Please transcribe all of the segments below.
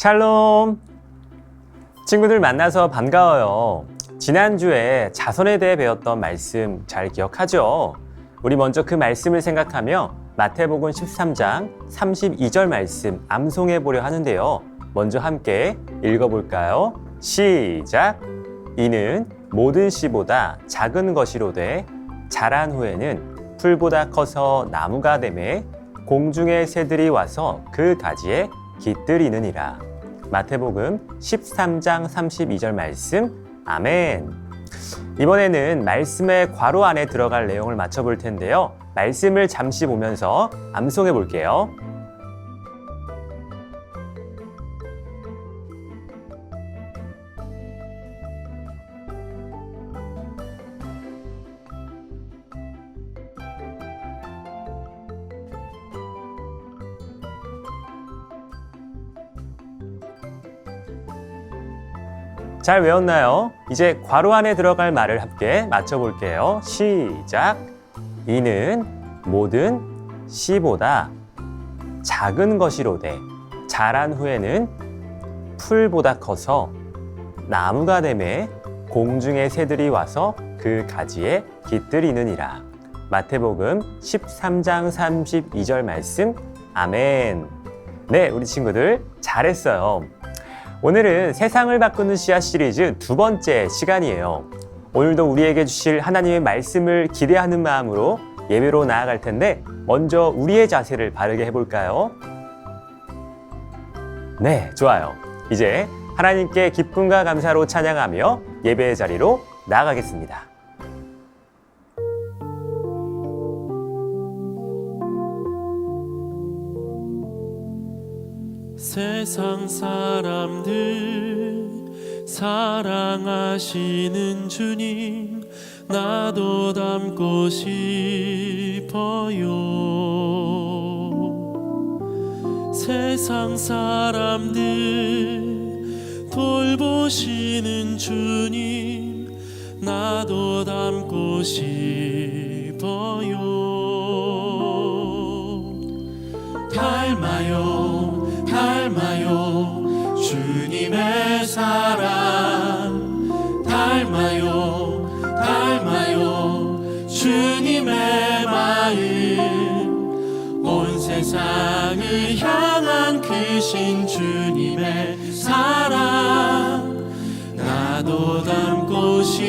샬롬! 친구들 만나서 반가워요. 지난주에 자선에 대해 배웠던 말씀 잘 기억하죠? 우리 먼저 그 말씀을 생각하며 마태복음 13장 32절 말씀 암송해 보려 하는데요. 먼저 함께 읽어볼까요? 시작! 이는 모든 씨보다 작은 것이로되 자란 후에는 풀보다 커서 나무가 되매 공중의 새들이 와서 그 가지에 깃들이느니라. 마태복음 13장 32절 말씀. 아멘. 이번에는 말씀의 괄호 안에 들어갈 내용을 맞춰볼 텐데요. 말씀을 잠시 보면서 암송해 볼게요. 잘 외웠나요? 이제 괄호 안에 들어갈 말을 함께 맞춰볼게요. 시작! 이는 모든 씨보다 작은 것이로되 자란 후에는 풀보다 커서 나무가 되매 공중의 새들이 와서 그 가지에 깃들이느니라. 마태복음 13장 32절 말씀. 아멘. 네, 우리 친구들 잘했어요. 오늘은 세상을 바꾸는 씨앗 시리즈 두 번째 시간이에요. 오늘도 우리에게 주실 하나님의 말씀을 기대하는 마음으로 예배로 나아갈 텐데 먼저 우리의 자세를 바르게 해볼까요? 네, 좋아요. 이제 하나님께 기쁨과 감사로 찬양하며 예배의 자리로 나아가겠습니다. 세상 사람들 사랑하시는 주님 나도 닮고 싶어요. 세상 사람들 돌보시는 주님 나도 닮고 싶어요. 닮아요 주님의 사랑 닮아요 주님의 마음 온 세상을 향한 크신 주님의 사랑 나도 닮고 싶어요.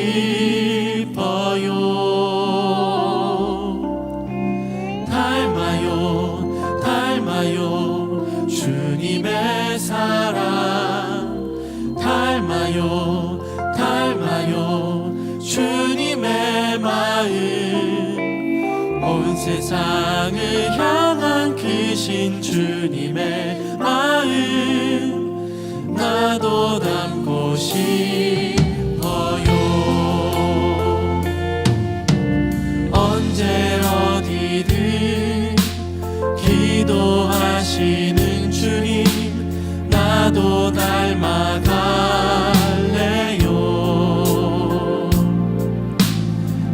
닮아요 주님의 사랑 닮아요 주님의 마음 온 세상을 향한 크신 주님의 마음 나도 닮고 싶어요. 언제 어디든 기도하시는 주님 나도 닮아갈래요.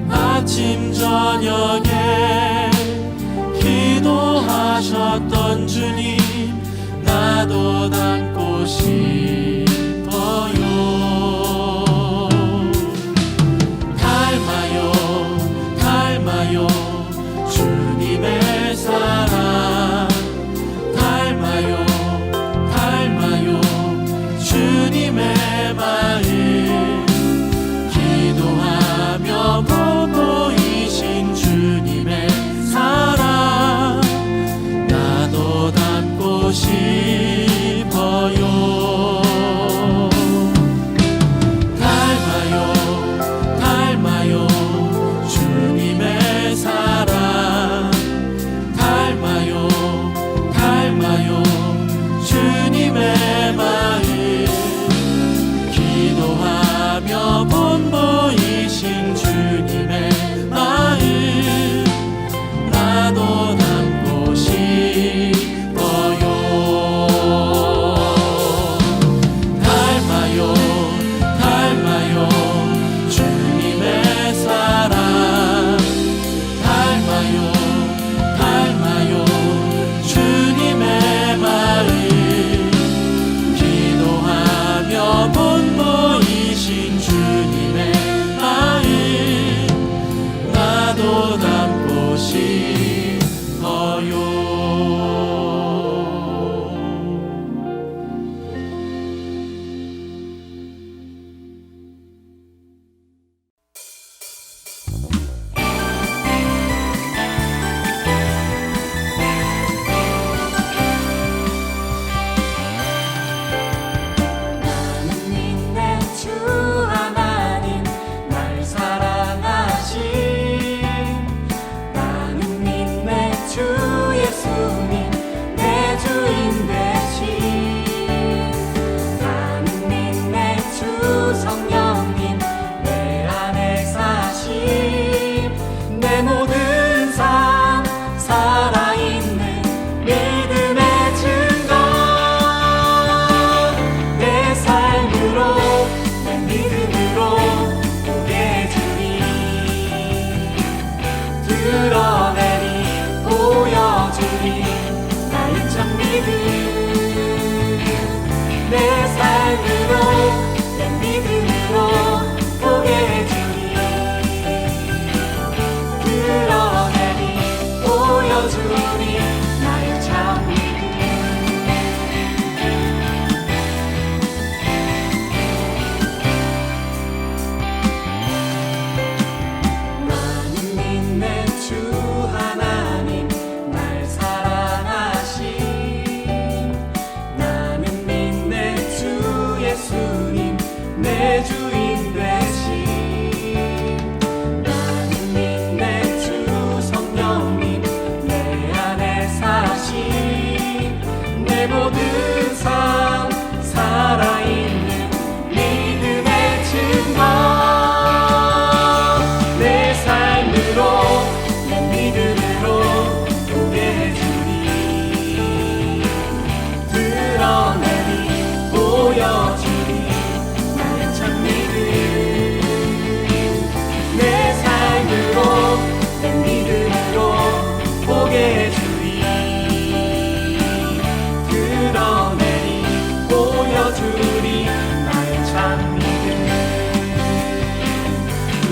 아침 저녁에 기도하셨던 주님 나도 닮고 싶어요. 닮아요 주님의 사랑 닮아요 주님의 마음 기도하며 보이신 주님의 사랑 나도 닮고 싶어요.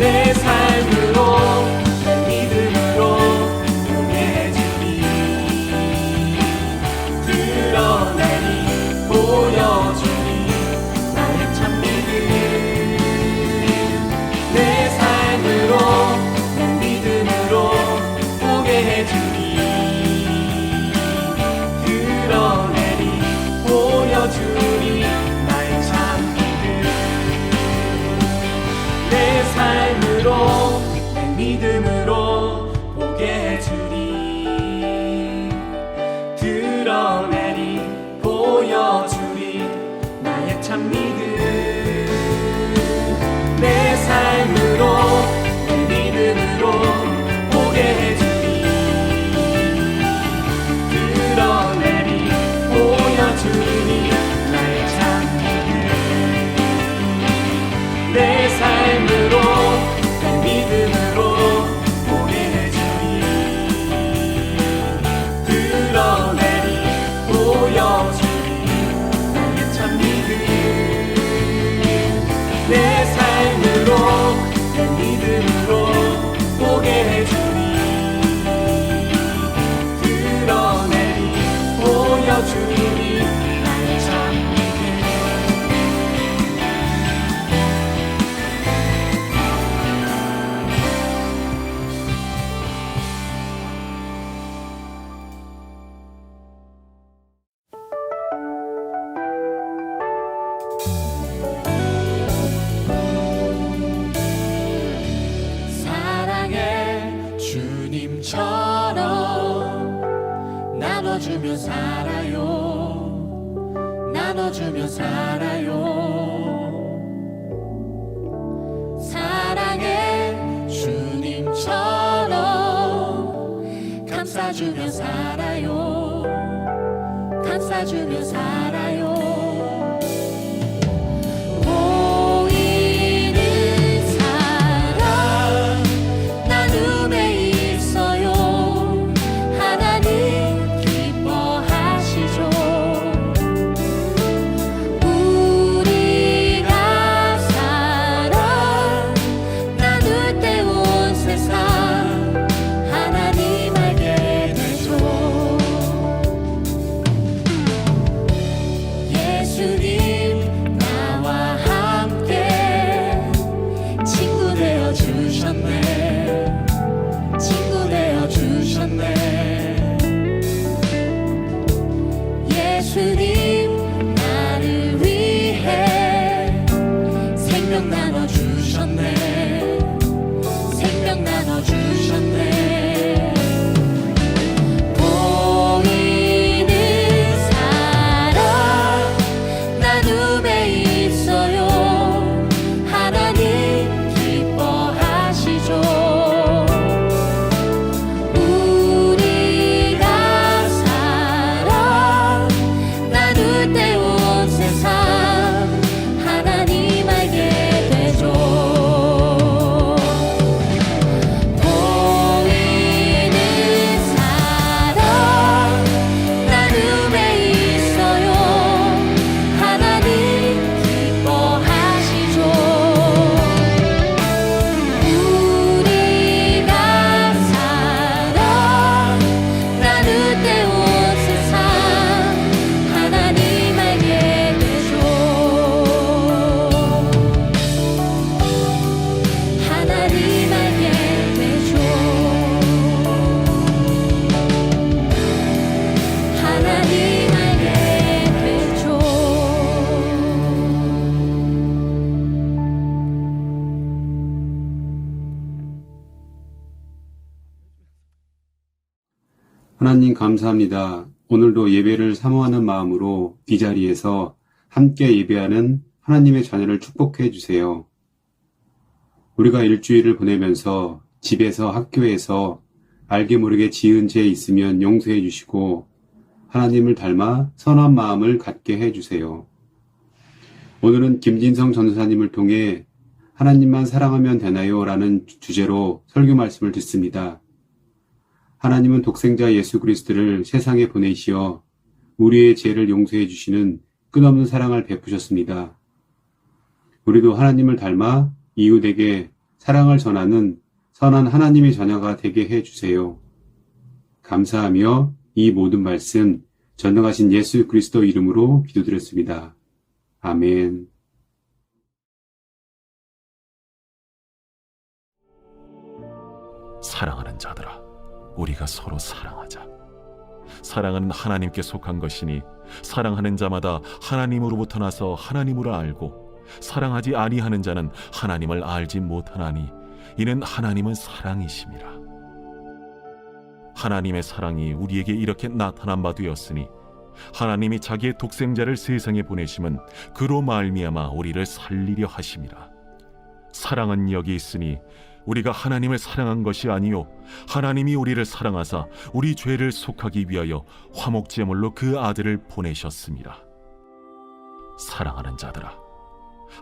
내 삶으로 내 믿음으로 보게 해주리 드러내리 보여주리 나의 참 믿음 내 삶으로 내 믿음으로 보게 해주리 드러내리 보여주리 나의 참 믿음 내 삶으로 내 믿음으로 보게 해주리 드러내리 보여주리 나의 참 믿음 내 삶으로 내 믿음으로 보게 해주리 드러내리 보여주리 나의 참 믿음 내 삶으로 내 믿음으로 보게 해주리 드러내리 보여주리 나의 참 믿음 내 삶으로 내 믿음으로 보게 해주리 드러내리 보여주리 나의 참 믿음 사랑해 주님처럼 나눠주며 살아요 나눠주며 살아요 사랑해 주님처럼 감싸주며 살아요 감싸주며 살아요 보이는 사랑 나눔에 있어요 하나님 기뻐하시죠 우리가 사랑 나눌 때 온 세상 하나님 알게 되죠 예수님 나와 함께 친구 되어 주셨네 친구 되어 주셨네 예수님 나를 위해 생명 나눠 주셨네 생명 나눠 주셨네 보이는 사랑 나눔에 있어요 하나님 기뻐하시죠 우리가 사랑 나눌 때 온 세상 하나님 알게 되죠 보이는 사랑 나눔에 있어요 하나님 기뻐하시죠 우리가 사랑 나눌 때 온 세상 하나님 알게 되죠 하나님 알게 되죠 하나님 알게 되죠 하나님 감사합니다. 오늘도 예배를 사모하는 마음으로 이 자리에서 함께 예배하는 하나님의 자녀를 축복해 주세요. 우리가 일주일을 보내면서 집에서 학교에서 알게 모르게 지은 죄 있으면 용서해 주시고 하나님을 닮아 선한 마음을 갖게 해 주세요. 오늘은 김진성 전도사님을 통해 하나님만 사랑하면 되나요? 라는 주제로 설교 말씀을 듣습니다. 하나님은 독생자 예수 그리스도를 세상에 보내시어 우리의 죄를 용서해 주시는 끝없는 사랑을 베푸셨습니다. 우리도 하나님을 닮아 이웃에게 사랑을 전하는 선한 하나님의 자녀가 되게 해주세요. 감사하며 이 모든 말씀 전능하신 예수 그리스도 이름으로 기도드렸습니다. 아멘. 사랑하는 자들아, 우리가 서로 사랑하자. 사랑은 하나님께 속한 것이니 사랑하는 자마다 하나님으로부터 나서 하나님을 알고 사랑하지 아니하는 자는 하나님을 알지 못하나니 이는 하나님은 사랑이심이라. 하나님의 사랑이 우리에게 이렇게 나타난 바 되었으니 하나님이 자기의 독생자를 세상에 보내심은 그로 말미암아 우리를 살리려 하심이라. 사랑은 여기 있으니 우리가 하나님을 사랑한 것이 아니요 하나님이 우리를 사랑하사 우리 죄를 속하기 위하여 화목제물로 그 아들을 보내셨습니다. 사랑하는 자들아,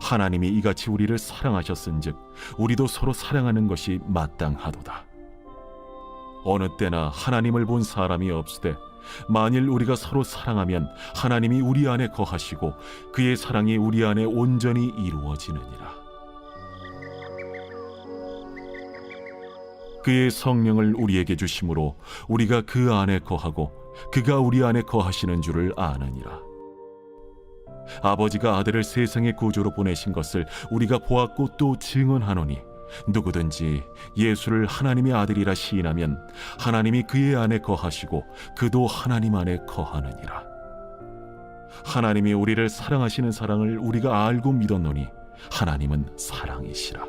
하나님이 이같이 우리를 사랑하셨은즉 우리도 서로 사랑하는 것이 마땅하도다. 어느 때나 하나님을 본 사람이 없으되 만일 우리가 서로 사랑하면 하나님이 우리 안에 거하시고 그의 사랑이 우리 안에 온전히 이루어지느니라. 그의 성령을 우리에게 주심으로 우리가 그 안에 거하고 그가 우리 안에 거하시는 줄을 아느니라. 아버지가 아들을 세상의 구주로 보내신 것을 우리가 보았고 또 증언하노니 누구든지 예수를 하나님의 아들이라 시인하면 하나님이 그의 안에 거하시고 그도 하나님 안에 거하느니라. 하나님이 우리를 사랑하시는 사랑을 우리가 알고 믿었노니 하나님은 사랑이시라.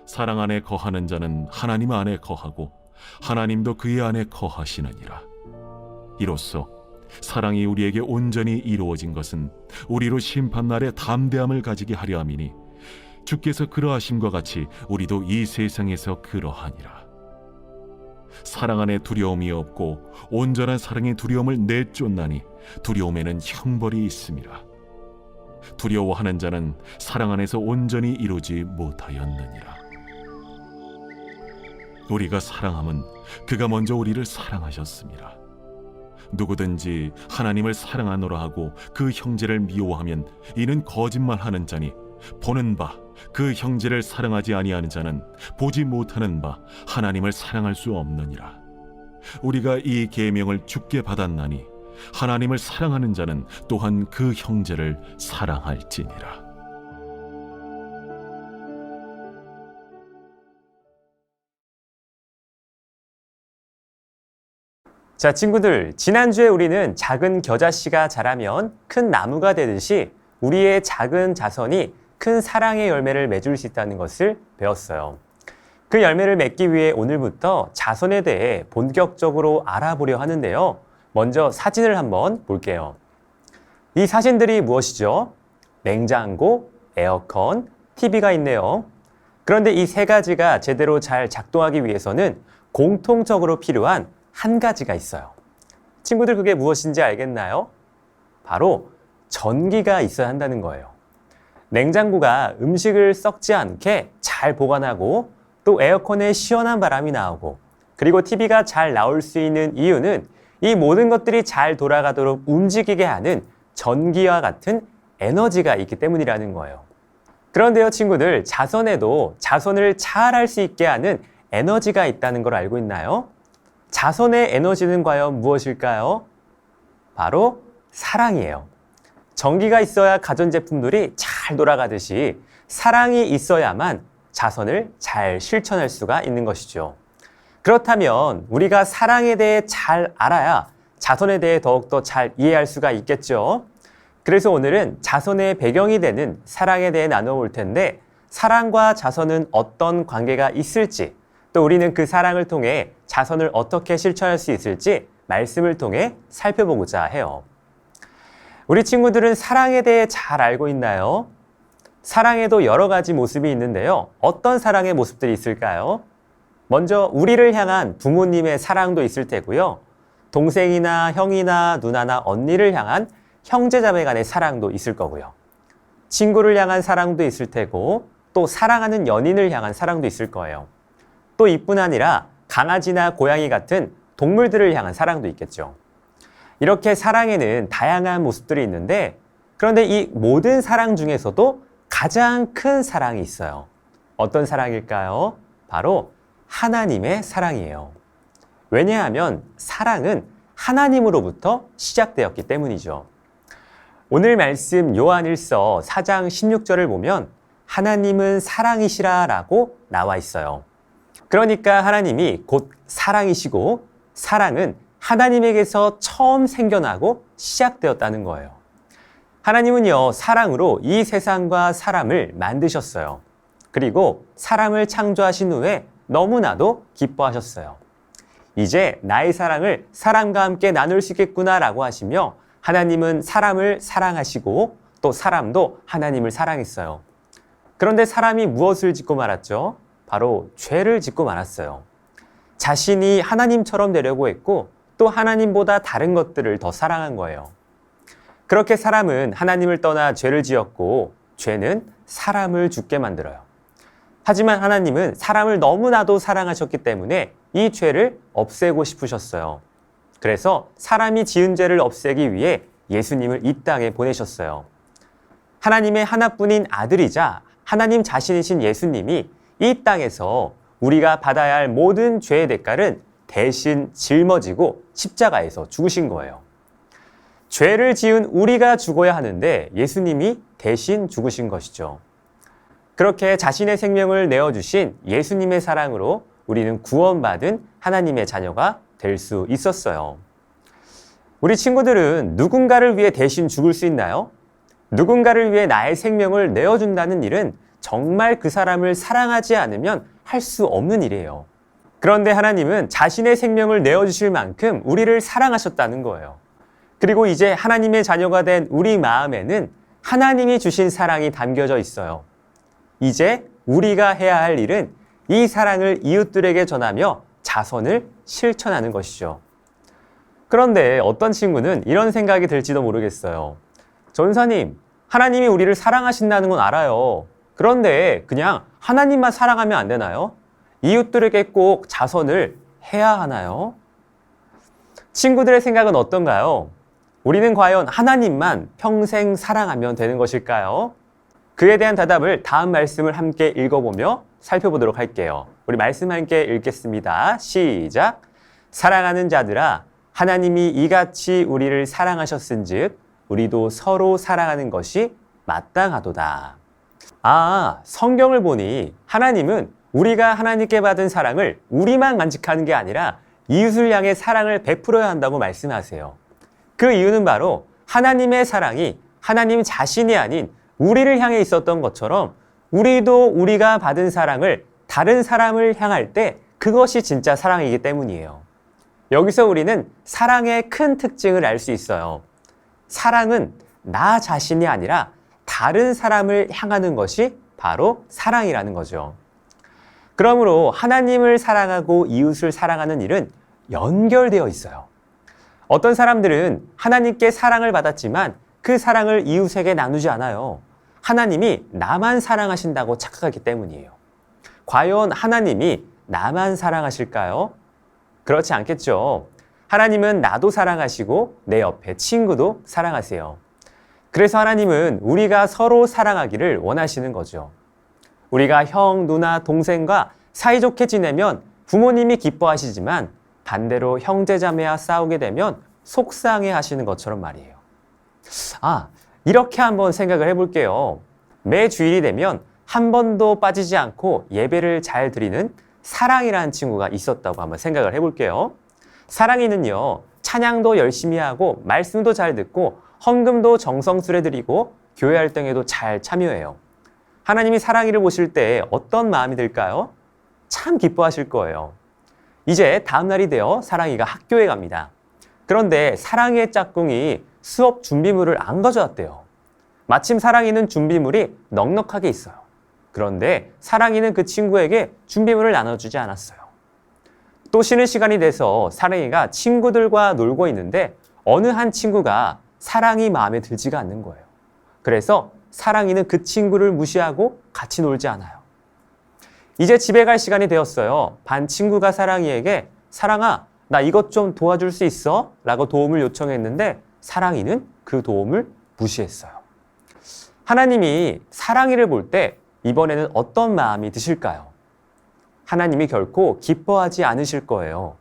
사랑 안에 거하는 자는 하나님 안에 거하고 하나님도 그의 안에 거하시느니라. 이로써 사랑이 우리에게 온전히 이루어진 것은 우리로 심판날에 담대함을 가지게 하려 함이니 주께서 그러하심과 같이 우리도 이 세상에서 그러하니라. 사랑 안에 두려움이 없고 온전한 사랑의 두려움을 내쫓나니 두려움에는 형벌이 있음이라. 두려워하는 자는 사랑 안에서 온전히 이루지 못하였느니라. 우리가 사랑함은 그가 먼저 우리를 사랑하셨습니다. 누구든지 하나님을 사랑하노라 하고 그 형제를 미워하면 이는 거짓말하는 자니 보는 바 그 형제를 사랑하지 아니하는 자는 보지 못하는 바 하나님을 사랑할 수 없느니라. 우리가 이 계명을 주께 받았나니 하나님을 사랑하는 자는 또한 그 형제를 사랑할지니라. 자, 친구들, 지난주에 우리는 작은 겨자씨가 자라면 큰 나무가 되듯이 우리의 작은 자선이 큰 사랑의 열매를 맺을 수 있다는 것을 배웠어요. 그 열매를 맺기 위해 오늘부터 자선에 대해 본격적으로 알아보려 하는데요. 먼저 사진을 한번 볼게요. 이 사진들이 무엇이죠? 냉장고, 에어컨, TV가 있네요. 그런데 이 세 가지가 제대로 잘 작동하기 위해서는 공통적으로 필요한 한 가지가 있어요. 친구들, 그게 무엇인지 알겠나요? 바로 전기가 있어야 한다는 거예요. 냉장고가 음식을 썩지 않게 잘 보관하고 또 에어컨에 시원한 바람이 나오고 그리고 TV가 잘 나올 수 있는 이유는 이 모든 것들이 잘 돌아가도록 움직이게 하는 전기와 같은 에너지가 있기 때문이라는 거예요. 그런데요, 친구들, 자선에도 자선을 잘 할 수 있게 하는 에너지가 있다는 걸 알고 있나요? 자선의 에너지는 과연 무엇일까요? 바로 사랑이에요. 전기가 있어야 가전제품들이 잘 돌아가듯이 사랑이 있어야만 자선을 잘 실천할 수가 있는 것이죠. 그렇다면 우리가 사랑에 대해 잘 알아야 자선에 대해 더욱더 잘 이해할 수가 있겠죠. 그래서 오늘은 자선의 배경이 되는 사랑에 대해 나눠볼 텐데 사랑과 자선은 어떤 관계가 있을지 또 우리는 그 사랑을 통해 자선을 어떻게 실천할 수 있을지 말씀을 통해 살펴보고자 해요. 우리 친구들은 사랑에 대해 잘 알고 있나요? 사랑에도 여러 가지 모습이 있는데요. 어떤 사랑의 모습들이 있을까요? 먼저 우리를 향한 부모님의 사랑도 있을 테고요. 동생이나 형이나 누나나 언니를 향한 형제자매 간의 사랑도 있을 거고요. 친구를 향한 사랑도 있을 테고 또 사랑하는 연인을 향한 사랑도 있을 거예요. 또 이뿐 아니라 강아지나 고양이 같은 동물들을 향한 사랑도 있겠죠. 이렇게 사랑에는 다양한 모습들이 있는데 그런데 이 모든 사랑 중에서도 가장 큰 사랑이 있어요. 어떤 사랑일까요? 바로 하나님의 사랑이에요. 왜냐하면 사랑은 하나님으로부터 시작되었기 때문이죠. 오늘 말씀 요한일서 4장 16절을 보면 하나님은 사랑이시라 라고 나와 있어요. 그러니까 하나님이 곧 사랑이시고 사랑은 하나님에게서 처음 생겨나고 시작되었다는 거예요. 하나님은요, 사랑으로 이 세상과 사람을 만드셨어요. 그리고 사람을 창조하신 후에 너무나도 기뻐하셨어요. 이제 나의 사랑을 사람과 함께 나눌 수 있겠구나라고 하시며 하나님은 사람을 사랑하시고 또 사람도 하나님을 사랑했어요. 그런데 사람이 무엇을 짓고 말았죠? 바로 죄를 짓고 말았어요. 자신이 하나님처럼 되려고 했고 또 하나님보다 다른 것들을 더 사랑한 거예요. 그렇게 사람은 하나님을 떠나 죄를 지었고 죄는 사람을 죽게 만들어요. 하지만 하나님은 사람을 너무나도 사랑하셨기 때문에 이 죄를 없애고 싶으셨어요. 그래서 사람이 지은 죄를 없애기 위해 예수님을 이 땅에 보내셨어요. 하나님의 하나뿐인 아들이자 하나님 자신이신 예수님이 이 땅에서 우리가 받아야 할 모든 죄의 대가를 대신 짊어지고 십자가에서 죽으신 거예요. 죄를 지은 우리가 죽어야 하는데 예수님이 대신 죽으신 것이죠. 그렇게 자신의 생명을 내어주신 예수님의 사랑으로 우리는 구원받은 하나님의 자녀가 될 수 있었어요. 우리 친구들은 누군가를 위해 대신 죽을 수 있나요? 누군가를 위해 나의 생명을 내어준다는 일은 정말 그 사람을 사랑하지 않으면 할 수 없는 일이에요. 그런데 하나님은 자신의 생명을 내어주실 만큼 우리를 사랑하셨다는 거예요. 그리고 이제 하나님의 자녀가 된 우리 마음에는 하나님이 주신 사랑이 담겨져 있어요. 이제 우리가 해야 할 일은 이 사랑을 이웃들에게 전하며 자선을 실천하는 것이죠. 그런데 어떤 친구는 이런 생각이 들지도 모르겠어요. 전사님, 하나님이 우리를 사랑하신다는 건 알아요. 그런데 그냥 하나님만 사랑하면 안 되나요? 이웃들에게 꼭 자선을 해야 하나요? 친구들의 생각은 어떤가요? 우리는 과연 하나님만 평생 사랑하면 되는 것일까요? 그에 대한 대답을 다음 말씀을 함께 읽어보며 살펴보도록 할게요. 우리 말씀 함께 읽겠습니다. 시작! 사랑하는 자들아, 하나님이 이같이 우리를 사랑하셨은즉 우리도 서로 사랑하는 것이 마땅하도다. 성경을 보니 하나님은 우리가 하나님께 받은 사랑을 우리만 간직하는 게 아니라 이웃을 향해 사랑을 베풀어야 한다고 말씀하세요. 그 이유는 바로 하나님의 사랑이 하나님 자신이 아닌 우리를 향해 있었던 것처럼 우리도 우리가 받은 사랑을 다른 사람을 향할 때 그것이 진짜 사랑이기 때문이에요. 여기서 우리는 사랑의 큰 특징을 알 수 있어요. 사랑은 나 자신이 아니라 다른 사람을 향하는 것이 바로 사랑이라는 거죠. 그러므로 하나님을 사랑하고 이웃을 사랑하는 일은 연결되어 있어요. 어떤 사람들은 하나님께 사랑을 받았지만 그 사랑을 이웃에게 나누지 않아요. 하나님이 나만 사랑하신다고 착각하기 때문이에요. 과연 하나님이 나만 사랑하실까요? 그렇지 않겠죠. 하나님은 나도 사랑하시고 내 옆에 친구도 사랑하세요. 그래서 하나님은 우리가 서로 사랑하기를 원하시는 거죠. 우리가 형, 누나, 동생과 사이좋게 지내면 부모님이 기뻐하시지만 반대로 형제자매와 싸우게 되면 속상해 하시는 것처럼 말이에요. 이렇게 한번 생각을 해볼게요. 매 주일이 되면 한 번도 빠지지 않고 예배를 잘 드리는 사랑이라는 친구가 있었다고 한번 생각을 해볼게요. 사랑이는요, 찬양도 열심히 하고 말씀도 잘 듣고 헌금도 정성스레 드리고 교회 활동에도 잘 참여해요. 하나님이 사랑이를 보실 때 어떤 마음이 들까요? 참 기뻐하실 거예요. 이제 다음 날이 되어 사랑이가 학교에 갑니다. 그런데 사랑이의 짝꿍이 수업 준비물을 안 가져왔대요. 마침 사랑이는 준비물이 넉넉하게 있어요. 그런데 사랑이는 그 친구에게 준비물을 나눠주지 않았어요. 또 쉬는 시간이 돼서 사랑이가 친구들과 놀고 있는데 어느 한 친구가 사랑이 마음에 들지가 않는 거예요. 그래서 사랑이는 그 친구를 무시하고 같이 놀지 않아요. 이제 집에 갈 시간이 되었어요. 반 친구가 사랑이에게 사랑아, 나 이것 좀 도와줄 수 있어? 라고 도움을 요청했는데 사랑이는 그 도움을 무시했어요. 하나님이 사랑이를 볼 때 이번에는 어떤 마음이 드실까요? 하나님이 결코 기뻐하지 않으실 거예요.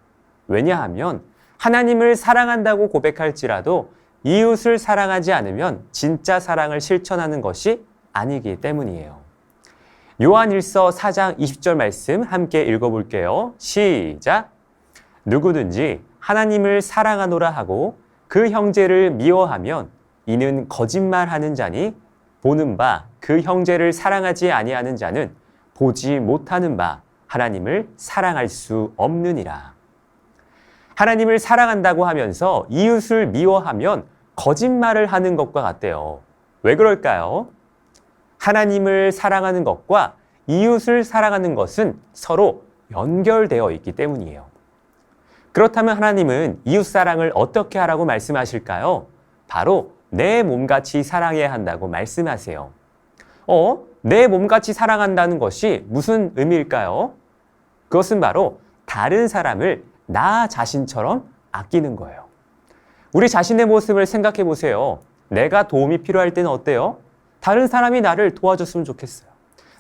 왜냐하면 하나님을 사랑한다고 고백할지라도 이웃을 사랑하지 않으면 진짜 사랑을 실천하는 것이 아니기 때문이에요. 요한일서 4장 20절 말씀 함께 읽어볼게요. 시작! 누구든지 하나님을 사랑하노라 하고 그 형제를 미워하면 이는 거짓말하는 자니 보는 바 그 형제를 사랑하지 아니하는 자는 보지 못하는 바 하나님을 사랑할 수 없느니라. 하나님을 사랑한다고 하면서 이웃을 미워하면 거짓말을 하는 것과 같대요. 왜 그럴까요? 하나님을 사랑하는 것과 이웃을 사랑하는 것은 서로 연결되어 있기 때문이에요. 그렇다면 하나님은 이웃 사랑을 어떻게 하라고 말씀하실까요? 바로 내 몸같이 사랑해야 한다고 말씀하세요. 내 몸같이 사랑한다는 것이 무슨 의미일까요? 그것은 바로 다른 사람을 나 자신처럼 아끼는 거예요. 우리 자신의 모습을 생각해 보세요. 내가 도움이 필요할 때는 어때요? 다른 사람이 나를 도와줬으면 좋겠어요.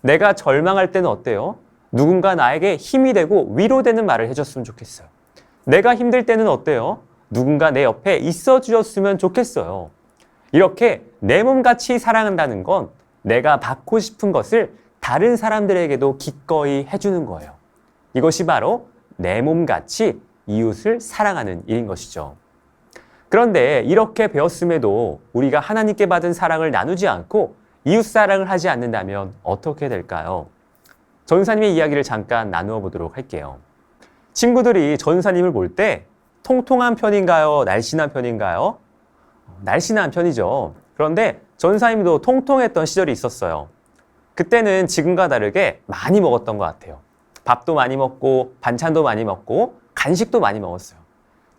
내가 절망할 때는 어때요? 누군가 나에게 힘이 되고 위로되는 말을 해줬으면 좋겠어요. 내가 힘들 때는 어때요? 누군가 내 옆에 있어 주었으면 좋겠어요. 이렇게 내 몸같이 사랑한다는 건 내가 받고 싶은 것을 다른 사람들에게도 기꺼이 해주는 거예요. 이것이 바로 내 몸같이 이웃을 사랑하는 일인 것이죠. 그런데 이렇게 배웠음에도 우리가 하나님께 받은 사랑을 나누지 않고 이웃 사랑을 하지 않는다면 어떻게 될까요? 전사님의 이야기를 잠깐 나누어 보도록 할게요. 친구들이 전사님을 볼 때 통통한 편인가요? 날씬한 편인가요? 날씬한 편이죠. 그런데 전사님도 통통했던 시절이 있었어요. 그때는 지금과 다르게 많이 먹었던 것 같아요. 밥도 많이 먹고 반찬도 많이 먹고 간식도 많이 먹었어요.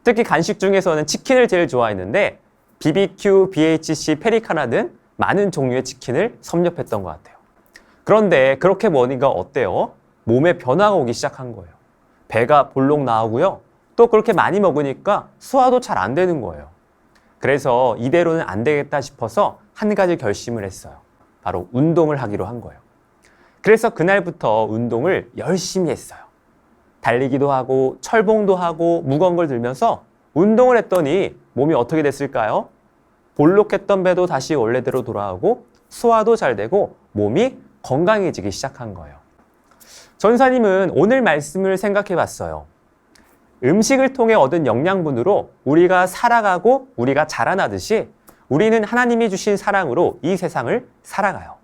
특히 간식 중에서는 치킨을 제일 좋아했는데 BBQ, BHC, 페리카나 등 많은 종류의 치킨을 섭렵했던 것 같아요. 그런데 그렇게 먹으니까 어때요? 몸에 변화가 오기 시작한 거예요. 배가 볼록 나오고요. 또 그렇게 많이 먹으니까 소화도 잘 안 되는 거예요. 그래서 이대로는 안 되겠다 싶어서 한 가지 결심을 했어요. 바로 운동을 하기로 한 거예요. 그래서 그날부터 운동을 열심히 했어요. 달리기도 하고 철봉도 하고 무거운 걸 들면서 운동을 했더니 몸이 어떻게 됐을까요? 볼록했던 배도 다시 원래대로 돌아오고 소화도 잘 되고 몸이 건강해지기 시작한 거예요. 전사님은 오늘 말씀을 생각해 봤어요. 음식을 통해 얻은 영양분으로 우리가 살아가고 우리가 자라나듯이 우리는 하나님이 주신 사랑으로 이 세상을 살아가요.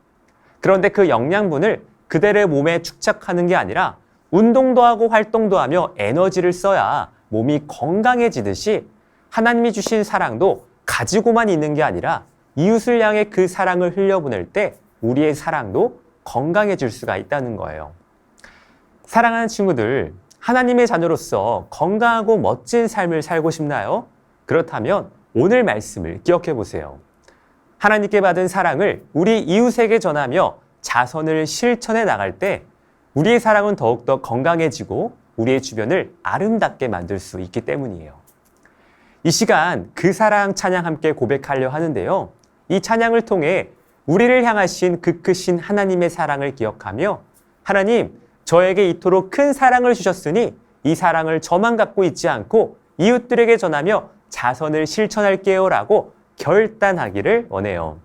그런데 그 영양분을 그대의 몸에 축적하는 게 아니라 운동도 하고 활동도 하며 에너지를 써야 몸이 건강해지듯이 하나님이 주신 사랑도 가지고만 있는 게 아니라 이웃을 향해 그 사랑을 흘려보낼 때 우리의 사랑도 건강해질 수가 있다는 거예요. 사랑하는 친구들, 하나님의 자녀로서 건강하고 멋진 삶을 살고 싶나요? 그렇다면 오늘 말씀을 기억해 보세요. 하나님께 받은 사랑을 우리 이웃에게 전하며 자선을 실천해 나갈 때 우리의 사랑은 더욱더 건강해지고 우리의 주변을 아름답게 만들 수 있기 때문이에요. 이 시간 그 사랑 찬양 함께 고백하려 하는데요. 이 찬양을 통해 우리를 향하신 그 크신 하나님의 사랑을 기억하며 하나님, 저에게 이토록 큰 사랑을 주셨으니 이 사랑을 저만 갖고 있지 않고 이웃들에게 전하며 자선을 실천할게요 라고 결단하기를 원해요.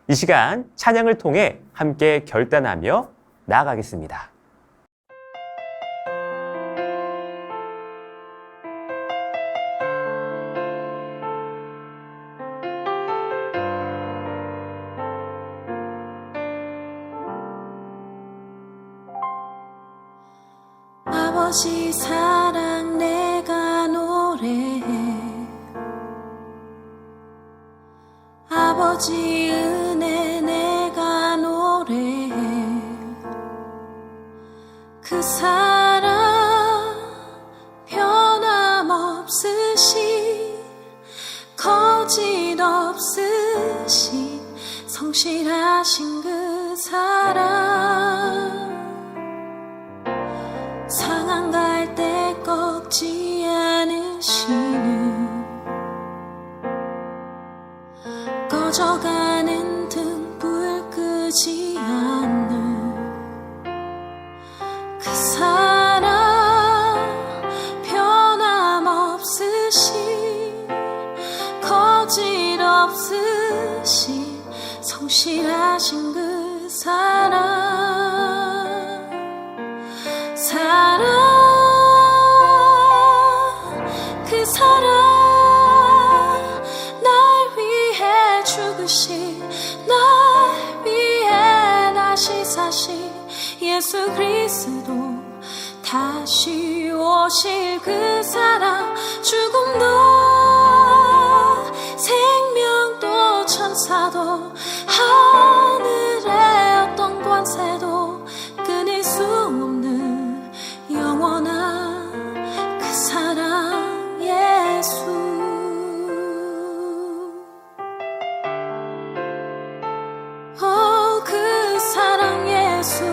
이 시간 찬양을 통해 함께 결단하며 나아가겠습니다. 아버지 사랑 내가 노래해 아버지 은혜 내가 노래해 그 사랑 변함없으신 거짓 없으신 성실하신 그 사랑 상한 갈 때 꺾지 않으시는 꺼져가는 등불 끄지 않는 성실하신 그 사랑 그 사랑 날 위해 죽으신 날 위해 다시 사신 예수 그리스도 다시 오실 그 사랑 죽음도 생명도 천사도 하늘의 어떤 권세도 끊을 수 없는 영원한 그 사랑 예수 그 사랑 예수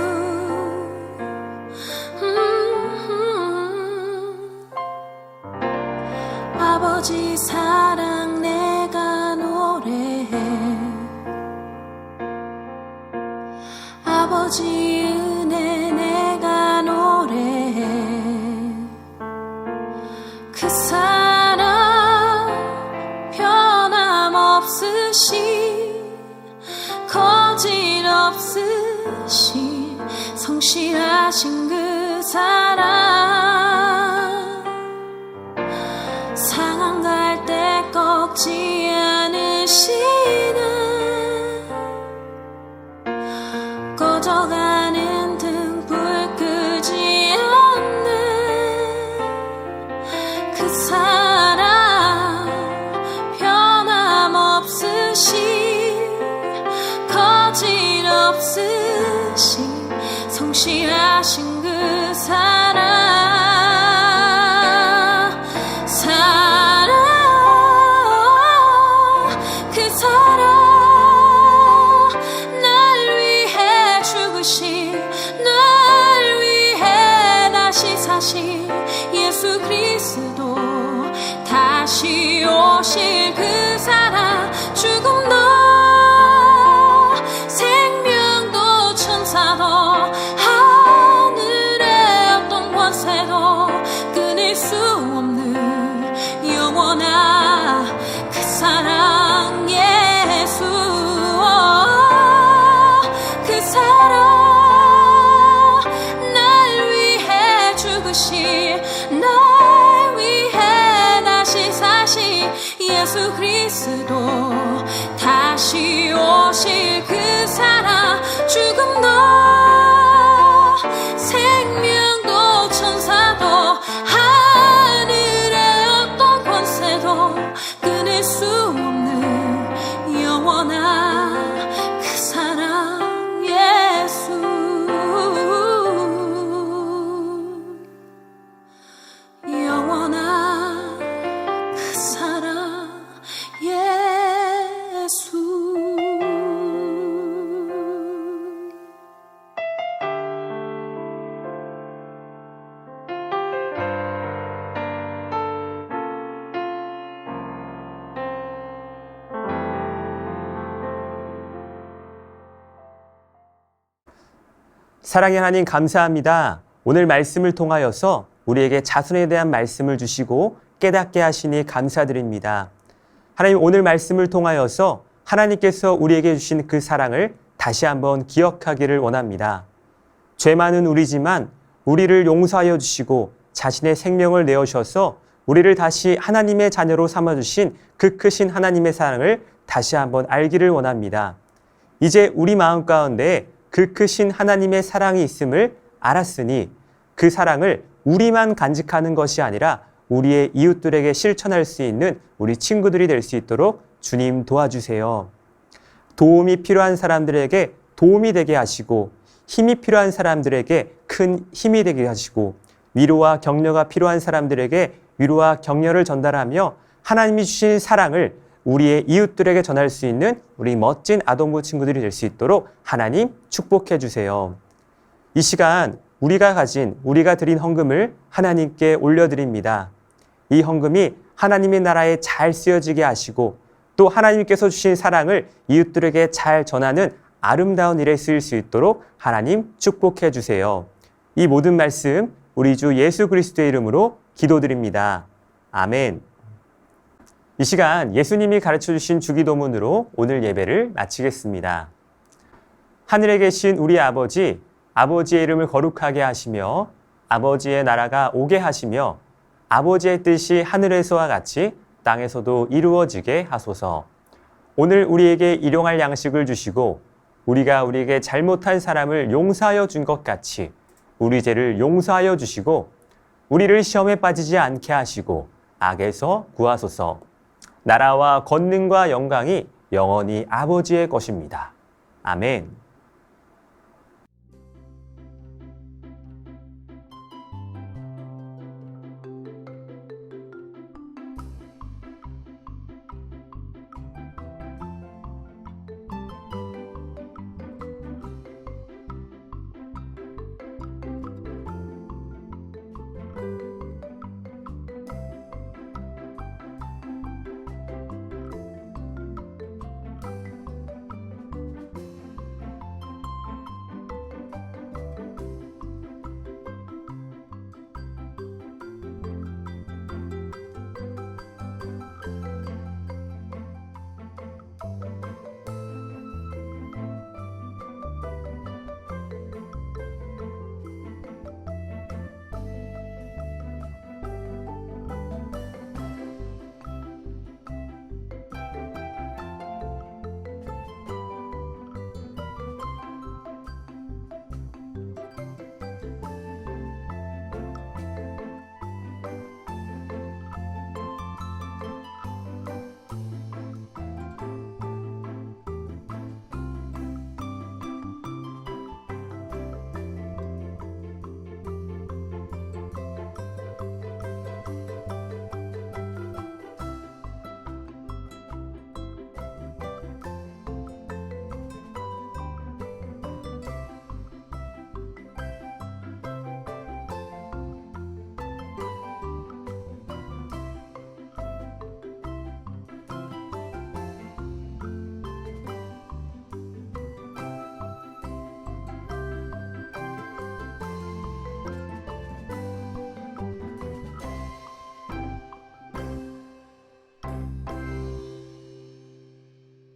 아버지 사랑 내가 노래해 아버지 은혜 내가 노래해 그 사랑 변함없으신 거짓없으신 성실하신 그 사랑 상한 갈 때 꺾지 않으시는 꺼져가는 등불 끄지 않는 그 사랑 변함없으신 거짓없으신 성실하신 그 사랑 그 사랑 날 위해 죽으신 날 위해 다시 사신 예수 그리스도 다시 오실 그 사랑 죽음도 생명도 천사도 하늘의 어떤 권세도 끊을 수 없는 영원한 그 사랑 예수 그 사랑 날 위해 죽으신 날 위해 다시 사신 예수 그리스도 다시 오실 그 사랑 죽음도 생명도 천사도 하늘의 어떤 권세도 끊을 수 없는 영원한 그 사랑 예수 영원한 그 사랑 예수 사랑의 하나님 감사합니다. 오늘 말씀을 통하여서 우리에게 자손에 대한 말씀을 주시고 깨닫게 하시니 감사드립니다. 하나님 오늘 말씀을 통하여서 하나님께서 우리에게 주신 그 사랑을 다시 한번 기억하기를 원합니다. 죄 많은 우리지만 우리를 용서하여 주시고 자신의 생명을 내어주셔서 우리를 다시 하나님의 자녀로 삼아주신 그 크신 하나님의 사랑을 다시 한번 알기를 원합니다. 이제 우리 마음 가운데 그 크신 하나님의 사랑이 있음을 알았으니 그 사랑을 우리만 간직하는 것이 아니라 우리의 이웃들에게 실천할 수 있는 우리 친구들이 될 수 있도록 주님 도와주세요. 도움이 필요한 사람들에게 도움이 되게 하시고 힘이 필요한 사람들에게 큰 힘이 되게 하시고 위로와 격려가 필요한 사람들에게 위로와 격려를 전달하며 하나님이 주신 사랑을 우리의 이웃들에게 전할 수 있는 우리 멋진 아동부 친구들이 될 수 있도록 하나님 축복해 주세요. 이 시간 우리가 드린 헌금을 하나님께 올려드립니다. 이 헌금이 하나님의 나라에 잘 쓰여지게 하시고 또 하나님께서 주신 사랑을 이웃들에게 잘 전하는 아름다운 일에 쓰일 수 있도록 하나님 축복해 주세요. 이 모든 말씀 우리 주 예수 그리스도의 이름으로 기도드립니다. 아멘. 이 시간 예수님이 가르쳐 주신 주기도문으로 오늘 예배를 마치겠습니다. 하늘에 계신 우리 아버지, 아버지의 이름을 거룩하게 하시며 아버지의 나라가 오게 하시며 아버지의 뜻이 하늘에서와 같이 땅에서도 이루어지게 하소서. 오늘 우리에게 일용할 양식을 주시고 우리가 우리에게 잘못한 사람을 용서하여 준 것 같이 우리 죄를 용서하여 주시고 우리를 시험에 빠지지 않게 하시고 악에서 구하소서. 나라와 권능과 영광이 영원히 아버지의 것입니다. 아멘.